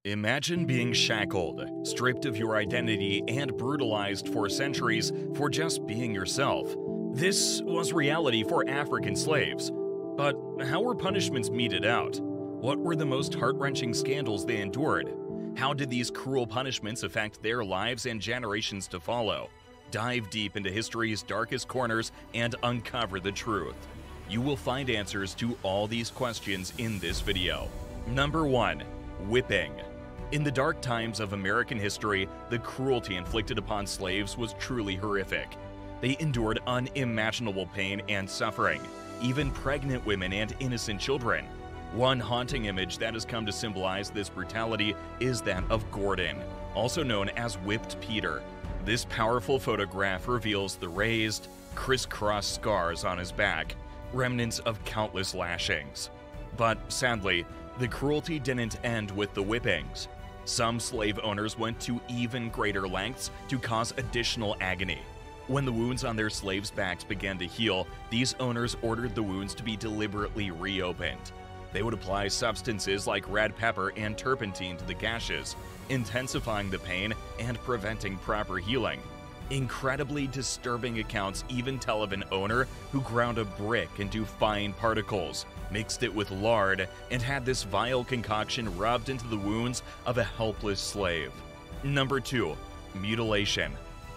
Imagine being shackled, stripped of your identity, and brutalized for centuries for just being yourself. This was reality for African slaves. But how were punishments meted out? What were the most heart-wrenching scandals they endured? How did these cruel punishments affect their lives and generations to follow? Dive deep into history's darkest corners and uncover the truth. You will find answers to all these questions in this video. Number 1. Whipping. In the dark times of American history, the cruelty inflicted upon slaves was truly horrific. They endured unimaginable pain and suffering, even pregnant women and innocent children. One haunting image that has come to symbolize this brutality is that of Gordon, also known as Whipped Peter. This powerful photograph reveals the raised, crisscross scars on his back, remnants of countless lashings. But sadly, the cruelty didn't end with the whippings. Some slave owners went to even greater lengths to cause additional agony. When the wounds on their slaves' backs began to heal, these owners ordered the wounds to be deliberately reopened. They would apply substances like red pepper and turpentine to the gashes, intensifying the pain and preventing proper healing. Incredibly disturbing accounts even tell of an owner who ground a brick into fine particles, mixed it with lard, and had this vile concoction rubbed into the wounds of a helpless slave. Number 2. Mutilation.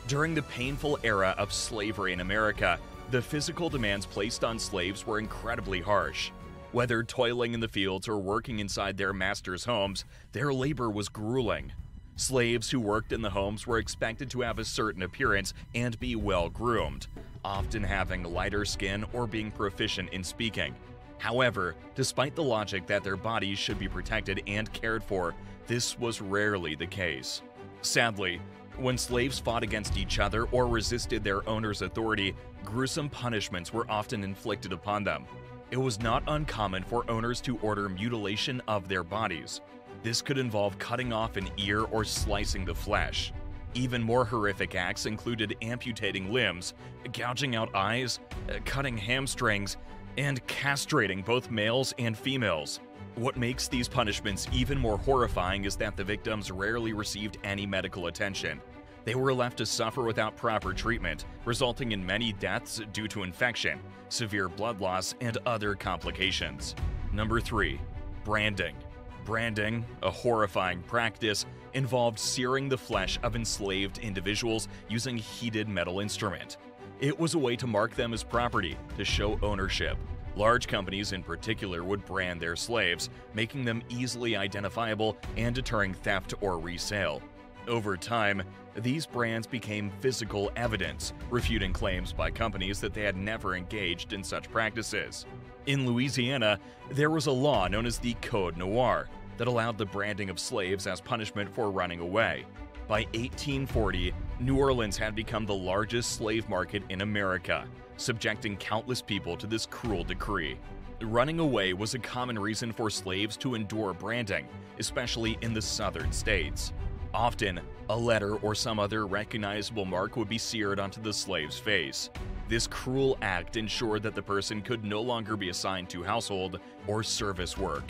During the painful era of slavery in America, the physical demands placed on slaves were incredibly harsh. Whether toiling in the fields or working inside their masters' homes, their labor was grueling. Slaves who worked in the homes were expected to have a certain appearance and be well groomed, often having lighter skin or being proficient in speaking. However, despite the logic that their bodies should be protected and cared for, this was rarely the case. Sadly, when slaves fought against each other or resisted their owner's authority, gruesome punishments were often inflicted upon them. It was not uncommon for owners to order mutilation of their bodies. This could involve cutting off an ear or slicing the flesh. Even more horrific acts included amputating limbs, gouging out eyes, cutting hamstrings, and castrating both males and females. What makes these punishments even more horrifying is that the victims rarely received any medical attention. They were left to suffer without proper treatment, resulting in many deaths due to infection, severe blood loss, and other complications. Number 3. Branding. Branding, a horrifying practice, involved searing the flesh of enslaved individuals using a heated metal instrument. It was a way to mark them as property, to show ownership. Large companies in particular would brand their slaves, making them easily identifiable and deterring theft or resale. Over time, these brands became physical evidence, refuting claims by companies that they had never engaged in such practices. In Louisiana, there was a law known as the Code Noir that allowed the branding of slaves as punishment for running away. By 1840, New Orleans had become the largest slave market in America, subjecting countless people to this cruel decree. Running away was a common reason for slaves to endure branding, especially in the southern states. Often, a letter or some other recognizable mark would be seared onto the slave's face. This cruel act ensured that the person could no longer be assigned to household or service work.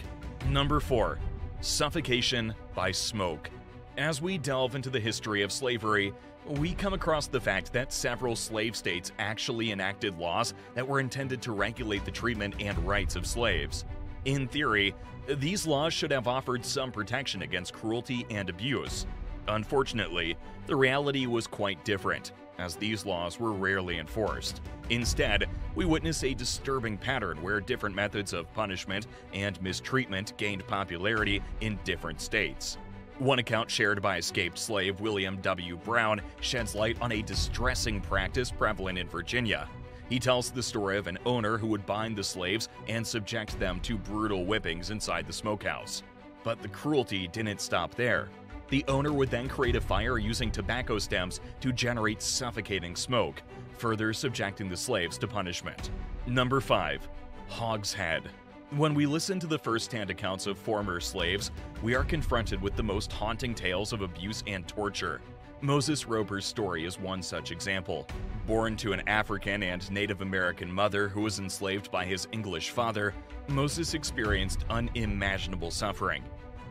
Number 4. Suffocation by smoke. As we delve into the history of slavery, we come across the fact that several slave states actually enacted laws that were intended to regulate the treatment and rights of slaves. In theory, these laws should have offered some protection against cruelty and abuse. Unfortunately, the reality was quite different, as these laws were rarely enforced. Instead, we witness a disturbing pattern where different methods of punishment and mistreatment gained popularity in different states. One account shared by escaped slave William W. Brown sheds light on a distressing practice prevalent in Virginia. He tells the story of an owner who would bind the slaves and subject them to brutal whippings inside the smokehouse. But the cruelty didn't stop there. The owner would then create a fire using tobacco stems to generate suffocating smoke, further subjecting the slaves to punishment. Number 5. Hogshead. When we listen to the first-hand accounts of former slaves, we are confronted with the most haunting tales of abuse and torture. Moses Roper's story is one such example. Born to an African and Native American mother who was enslaved by his English father, Moses experienced unimaginable suffering.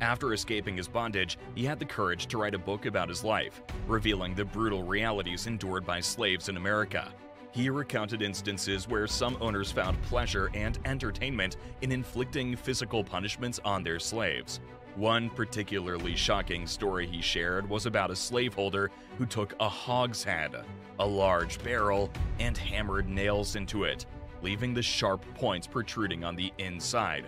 After escaping his bondage, he had the courage to write a book about his life, revealing the brutal realities endured by slaves in America. He recounted instances where some owners found pleasure and entertainment in inflicting physical punishments on their slaves. One particularly shocking story he shared was about a slaveholder who took a hogshead, a large barrel, and hammered nails into it, leaving the sharp points protruding on the inside.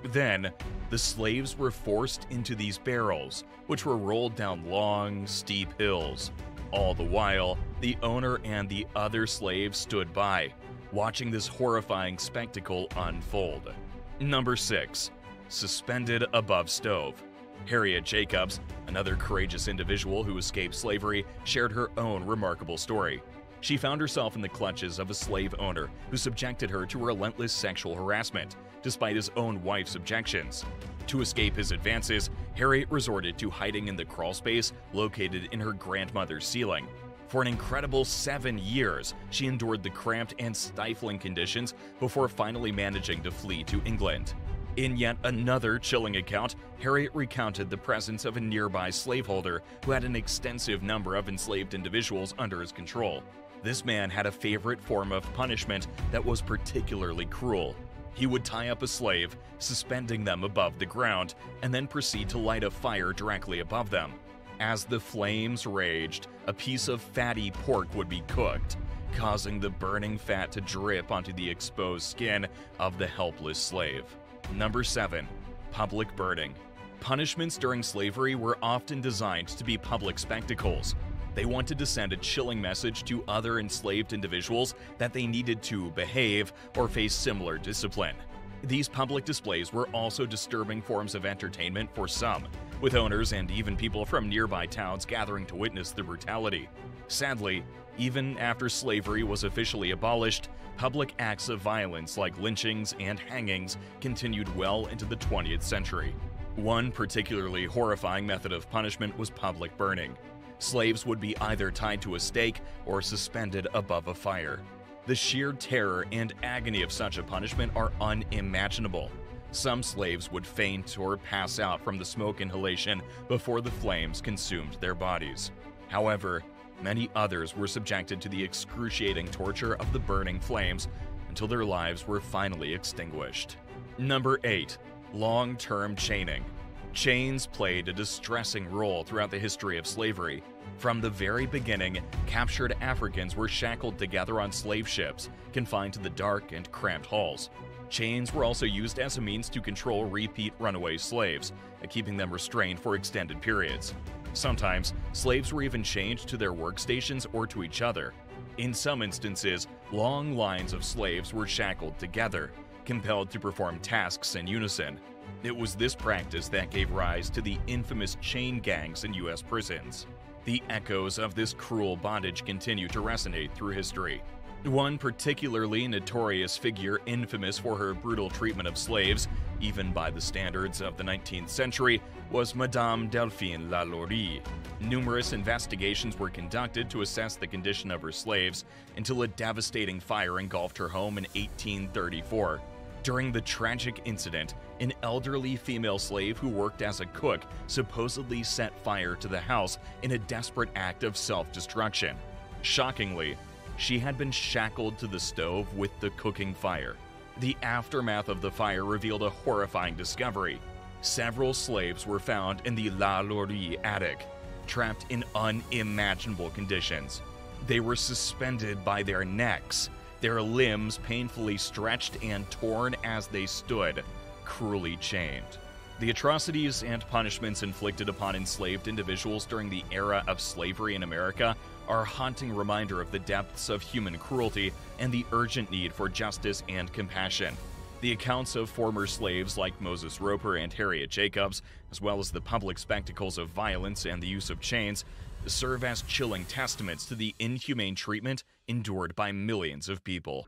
Then, the slaves were forced into these barrels, which were rolled down long, steep hills. All the while, the owner and the other slaves stood by, watching this horrifying spectacle unfold. Number 6. Suspended above stove. Harriet Jacobs, another courageous individual who escaped slavery, shared her own remarkable story. She found herself in the clutches of a slave owner who subjected her to relentless sexual harassment, despite his own wife's objections. To escape his advances, Harriet resorted to hiding in the crawlspace located in her grandmother's ceiling. For an incredible 7 years, she endured the cramped and stifling conditions before finally managing to flee to England. In yet another chilling account, Harriet recounted the presence of a nearby slaveholder who had an extensive number of enslaved individuals under his control. This man had a favorite form of punishment that was particularly cruel. He would tie up a slave, suspending them above the ground, and then proceed to light a fire directly above them. As the flames raged, a piece of fatty pork would be cooked, causing the burning fat to drip onto the exposed skin of the helpless slave. Number 7. Public burning. Punishments during slavery were often designed to be public spectacles. They wanted to send a chilling message to other enslaved individuals that they needed to behave or face similar discipline. These public displays were also disturbing forms of entertainment for some, with owners and even people from nearby towns gathering to witness the brutality. Sadly, even after slavery was officially abolished, public acts of violence like lynchings and hangings continued well into the 20th century. One particularly horrifying method of punishment was public burning. Slaves would be either tied to a stake or suspended above a fire. The sheer terror and agony of such a punishment are unimaginable. Some slaves would faint or pass out from the smoke inhalation before the flames consumed their bodies. However, many others were subjected to the excruciating torture of the burning flames until their lives were finally extinguished. Number 8. Long-term chaining. Chains played a distressing role throughout the history of slavery. From the very beginning, captured Africans were shackled together on slave ships, confined to the dark and cramped halls. Chains were also used as a means to control repeat runaway slaves, keeping them restrained for extended periods. Sometimes, slaves were even chained to their workstations or to each other. In some instances, long lines of slaves were shackled together, compelled to perform tasks in unison. It was this practice that gave rise to the infamous chain gangs in U.S. prisons. The echoes of this cruel bondage continue to resonate through history. One particularly notorious figure infamous for her brutal treatment of slaves, even by the standards of the 19th century, was Madame Delphine Lalaurie. Numerous investigations were conducted to assess the condition of her slaves until a devastating fire engulfed her home in 1834. During the tragic incident, an elderly female slave who worked as a cook supposedly set fire to the house in a desperate act of self-destruction. Shockingly, she had been shackled to the stove with the cooking fire. The aftermath of the fire revealed a horrifying discovery. Several slaves were found in the Lalaurie attic, trapped in unimaginable conditions. They were suspended by their necks, their limbs painfully stretched and torn as they stood, cruelly chained. The atrocities and punishments inflicted upon enslaved individuals during the era of slavery in America are a haunting reminder of the depths of human cruelty and the urgent need for justice and compassion. The accounts of former slaves like Moses Roper and Harriet Jacobs, as well as the public spectacles of violence and the use of chains, serve as chilling testaments to the inhumane treatment endured by millions of people.